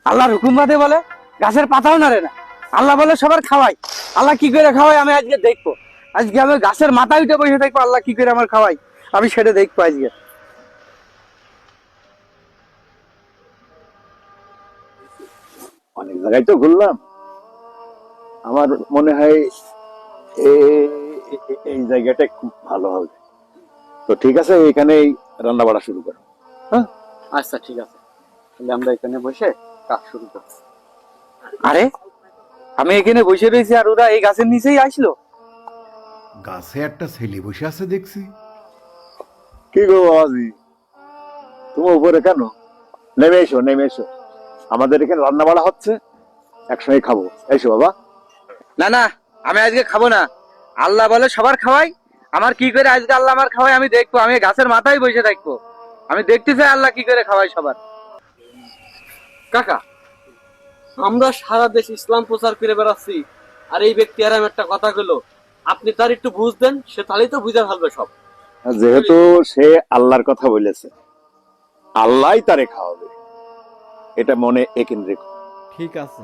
আল্লাহর হুকুম বাদে বলে গাছের পাতাও নাড়ে না। আল্লাহ বলে সবার খাওয়াই। আল্লাহ কি করে খাওয়াই আমি আজকে দেখবো। আজকে আমি গাছের মাথায় উঠে বসে দেখবো আল্লাহ কি করে আমার খাওয়াই, আমি সেটা দেখবো আজকে। অনেক জায়গায় তো ঘুরলাম, আমার মনে হয় এই জায়গাটা খুব ভালো হবে। তো ঠিক আছে, এখানেই রান্না বাড়া শুরু করো। হ্যাঁ, আচ্ছা ঠিক আছে, তাহলে আমরা এখানে বসে কাজ শুরু করব। আরে আমি এখানে বসে রয়েছি আর ওরা এই গাছের নিচেই আসলো। গাছে একটা ছেলে বসে আছে দেখছি। কি গো বাবাজি, তুমি উপরে কেন? নেমে এসো, নেমে এসো, আমাদের এখানে রান্না বাড়া হচ্ছে, একসঙ্গে খাবো। এসো বাবা। না না, আমি আজকে খাবো না। আল্লাহ বলে সবার খাওয়াই, আমার কি করে আজকে আল্লাহ আমার খাওয়াই আমি দেখবো। আমি গাছের মাথায় বসে থাকবো, আমি দেখতে চাই আল্লাহ কি করে খাওয়াই সবার। কাকা, আমরা সারা দেশ ইসলাম প্রচার করে বেড়াচ্ছি, আর এই ব্যক্তি আর আমি একটা কথা গেল, আপনি তার একটু বুঝ দেন, সে তাহলেই তো বুঝে ফেলবে সব। যেহেতু সে আল্লাহর কথা বলেছে, আল্লাহই তারে খাওয়াবে, এটা মনে একিন রেখো। ঠিক আছে,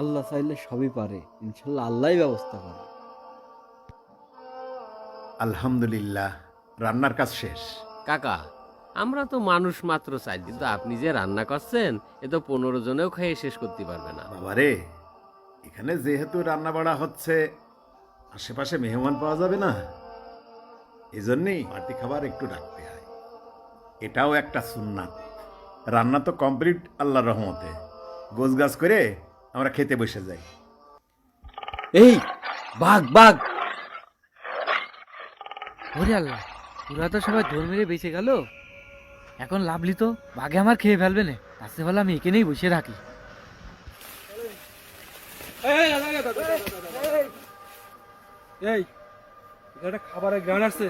আল্লাহ চাইলে সবই পারে, ইনশাল্লাহ আল্লাহই ব্যবস্থা করে। আলহামদুলিল্লাহ, রান্নার কাজ শেষ। কাকা, আমরা তো মানুষ মাত্র চাই, কিন্তু আপনি যে রান্না করছেন এ তো 15 জনেও খেয়ে শেষ করতে পারবে না। বাবারে, এখানে যেহেতু রান্না বাড়া হচ্ছে, আশেপাশে মেহমান পাওয়া যাবে না, এই জন্যই বাড়তি খাবার একটু রাখতে হয়। এটাও একটা সুন্নাত। রান্না তো কমপ্লিট আল্লাহর রহমতে, গোছগাছ করে আমরা খেতে বসে যাই। এই বাঘ বাঘ! ওরে আল্লাহ, ওরা তো সবাই দৌড় মেরে বেঁচে গেল। এখন লাভলি তো বাঘে আমার খেয়ে ফেলবে না, তার চেয়ে ভালো আমি এখানেই বসে থাকি। এই এটা খাবারের গান আছে।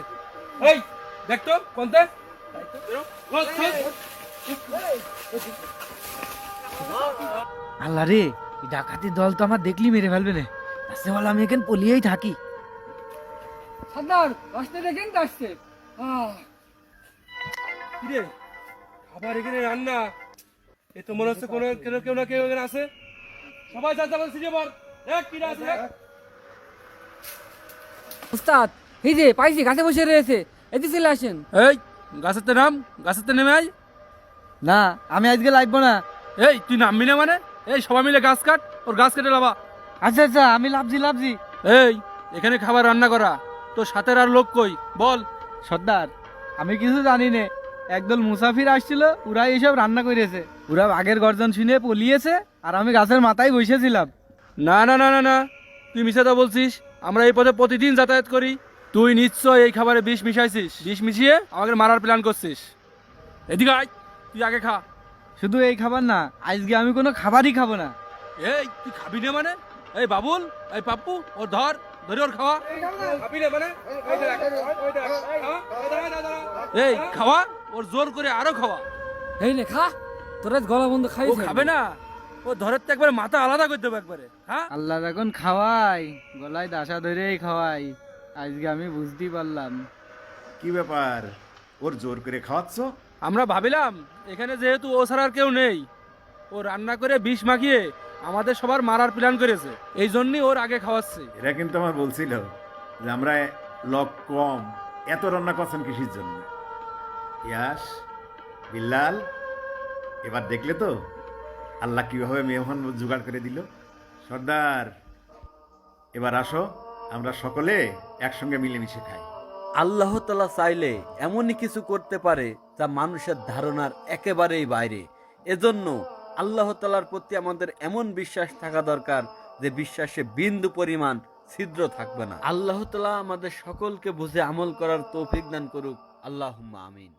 এই দেখতো কোনতে আল্লাহ রে, এই ডাকাতির দল তো আমার দেখলি মেরে ফেলবে না, তার চেয়ে ভালো আমি এখানে পলিয়েই থাকি। সাদার আসতে দেখেন তো আসছে। কিরে, খাবার এখানে রান্না, এ তো মনে হচ্ছে কোনো কেউ না কেউ এখানে আছে। সবাই যা যাবেন সিজে পর এক কিরা আছে এক। উস্তাদ, এই যে পাইছি গাছে বসে রয়েছে, এতে চলে আসেন। এই গাছেতে নাম, গাছেতে নেমে আয়। না, আমি আজকে লাগবো না। এই তুই নামবি না মানে? এই সবাই মিলে গাছ কাট, ওর গাছ কেটে লাবা। আচ্ছা আচ্ছা, আমি লাভজি লাভজি। এই এখানে খাবার রান্না করা, তো সাথের আর লোক কই বল। সর্দার, আমি কিছু জানি না, একদল মুসাফির আসছিল, ওরা এইসব রান্না করেছে। ওরা বাঘের গর্জন শুনে পলিয়েছে, আর আমি গাছের মাথায় বসেছিলাম। না না না না না, তুই মিশাতে বলছিস। আমরা এই পথে প্রতিদিন যাতায়াত করি, তুই নিশ্চয় এই খাবারে বিষ মিশাইছিস। বিষ মিশিয়ে আমাকে মারার প্ল্যান করছিস। এদিকে আয়, তুই আগে খা। শুধু এই খাবার না, আজকে আমি কোনো খাবারই খাবো না। এই তুই খাবি না মানে? এই বাবুল, এই পাপ্পু, ওর ধরে ওর খাওয়া। খাবি না মানে? এই খাওয়া, ওর জোর করে আরো খাওয়া। এই নে খা, তোরা গলা বন্ধ খাই। ও খাবে না, ও ধরের তো একবারে মাথা আলাদা করে দেবো একবারে। হ্যাঁ, আল্লাহ এখন খাওয়াই, গলায় দাসা ধরেই খাওয়াই, আজকে আমি বুঝতেই পারলাম। কি ব্যাপার, ওর জোর করে খাওয়াচ্ছ? আমরা ভাবিলাম এখানে যেহেতু ও ছাড়া আর কেউ নেই, ও রান্না করে বিষ মাখিয়ে আমাদের সবার মারার প্ল্যান করেছে, এই জন্যই ওর আগে খাওয়াচ্ছে। এরা কিন্তু আমার বলছিল যে আমরা লোক কম, এত রান্না করছেন কিসের জন্য। ইয়াস, বিল্লাল, এবার দেখলে তো আল্লাহ কিভাবে মেহমান জোগাড় করে দিল। সর্দার, এবার আসো, আমরা সকলে একসঙ্গে মিলেমিশে খাই। আল্লাহ তাআলা চাইলে এমনই কিছু করতে পারে যা মানুষের ধারণার একেবারেই বাইরে। এজন্য আল্লাহ তাআলার প্রতি আমাদের এমন বিশ্বাস থাকা দরকার যে বিশ্বাসে বিন্দু পরিমাণ ছিদ্র থাকবে না। আল্লাহ তাআলা আমাদের সকলকে বুঝে আমল করার তৌফিক দান করুক। আল্লাহুম্মা আমিন।